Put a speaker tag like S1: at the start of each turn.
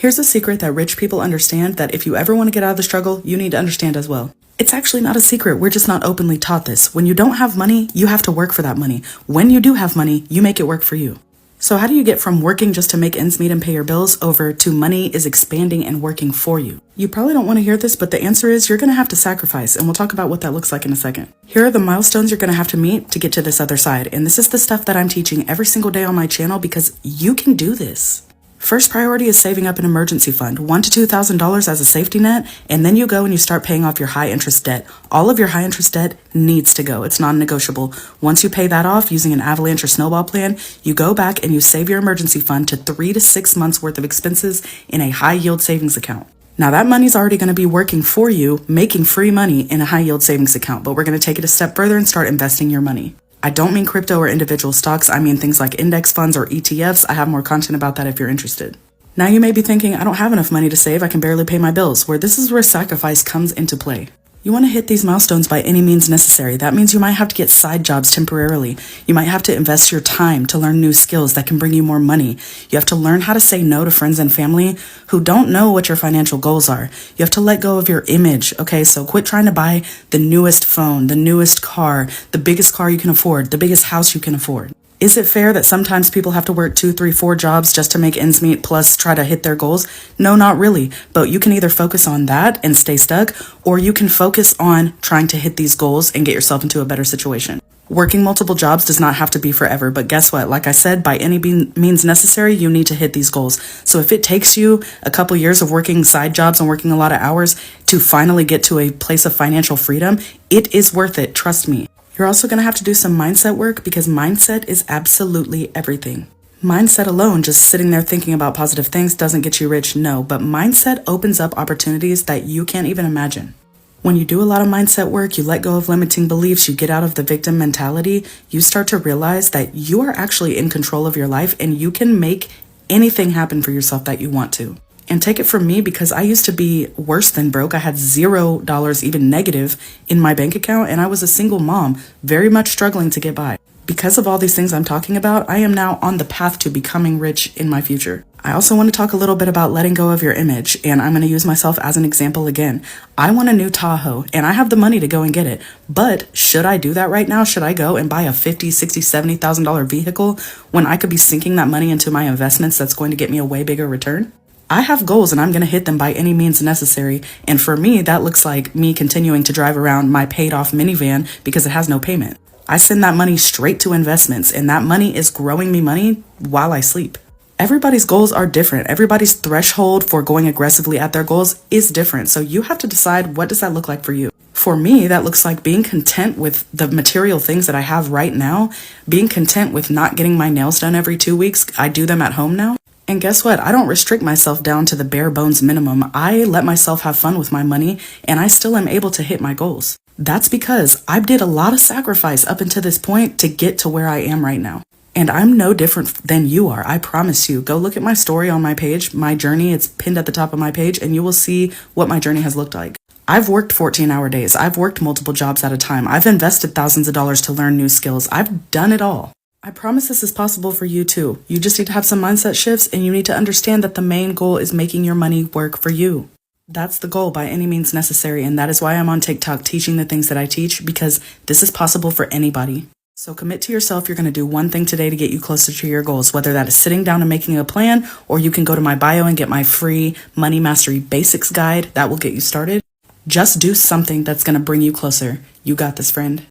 S1: Here's a secret that rich people understand that if you ever want to get out of the struggle, you need to understand as well. It's actually not a secret. We're just not openly taught this. When you don't have money, you have to work for that money. When you do have money, you make it work for you. So how do you get from working just to make ends meet and pay your bills over to money is expanding and working for you? You probably don't want to hear this, but the answer is you're going to have to sacrifice, and we'll talk about what that looks like in a second. Here are the milestones you're going to have to meet to get to this other side, and this is the stuff that I'm teaching every single day on my channel because you can do this. First priority is saving up an emergency fund, $1,000 to $2,000 as a safety net, and then you go and you start paying off your high interest debt. All of your high interest debt needs to go. It's non-negotiable. Once you pay that off using an avalanche or snowball plan, you go back and you save your emergency fund to 3 to 6 months worth of expenses in a high yield savings account. Now that money's already going to be working for you, making free money in a high yield savings account, but we're going to take it a step further and start investing your money. I don't mean crypto or individual stocks. I mean things like index funds or ETFs. I have more content about that if you're interested. Now you may be thinking, I don't have enough money to save. I can barely pay my bills. This is where sacrifice comes into play. You want to hit these milestones by any means necessary. That means you might have to get side jobs temporarily. You might have to invest your time to learn new skills that can bring you more money. You have to learn how to say no to friends and family who don't know what your financial goals are. You have to let go of your image, okay? So quit trying to buy the newest phone, the newest car, the biggest car you can afford, the biggest house you can afford. Is it fair that sometimes people have to work 2, 3, 4 jobs just to make ends meet plus try to hit their goals? No, not really. But you can either focus on that and stay stuck, or you can focus on trying to hit these goals and get yourself into a better situation. Working multiple jobs does not have to be forever, but guess what? Like I said, by any means necessary, you need to hit these goals. So if it takes you a couple years of working side jobs and working a lot of hours to finally get to a place of financial freedom, it is worth it. Trust me. You're also going to have to do some mindset work because mindset is absolutely everything. Mindset alone, just sitting there thinking about positive things, doesn't get you rich, no, but mindset opens up opportunities that you can't even imagine. When you do a lot of mindset work, you let go of limiting beliefs, you get out of the victim mentality, you start to realize that you are actually in control of your life and you can make anything happen for yourself that you want to. And take it from me because I used to be worse than broke. I had $0 even negative in my bank account and I was a single mom, very much struggling to get by. Because of all these things I'm talking about, I am now on the path to becoming rich in my future. I also want to talk a little bit about letting go of your image, and I'm going to use myself as an example again. I want a new Tahoe and I have the money to go and get it, but should I do that right now? Should I go and buy a $50,000, $60,000, $70,000 vehicle when I could be sinking that money into my investments that's going to get me a way bigger return? I have goals and I'm going to hit them by any means necessary. And for me, that looks like me continuing to drive around my paid off minivan because it has no payment. I send that money straight to investments and that money is growing me money while I sleep. Everybody's goals are different. Everybody's threshold for going aggressively at their goals is different. So you have to decide, what does that look like for you? For me, that looks like being content with the material things that I have right now, being content with not getting my nails done every 2 weeks. I do them at home now. And guess what? I don't restrict myself down to the bare bones minimum. I let myself have fun with my money and I still am able to hit my goals. That's because I did a lot of sacrifice up until this point to get to where I am right now. And I'm no different than you are. I promise you. Go look at my story on my page, my journey. It's pinned at the top of my page and you will see what my journey has looked like. I've worked 14-hour days. I've worked multiple jobs at a time. I've invested thousands of dollars to learn new skills. I've done it all. I promise this is possible for you too. You just need to have some mindset shifts and you need to understand that the main goal is making your money work for you. That's the goal by any means necessary, and that is why I'm on TikTok teaching the things that I teach, because this is possible for anybody. So commit to yourself. You're going to do one thing today to get you closer to your goals, whether that is sitting down and making a plan, or you can go to my bio and get my free Money Mastery Basics guide that will get you started. Just do something that's going to bring you closer. You got this, friend.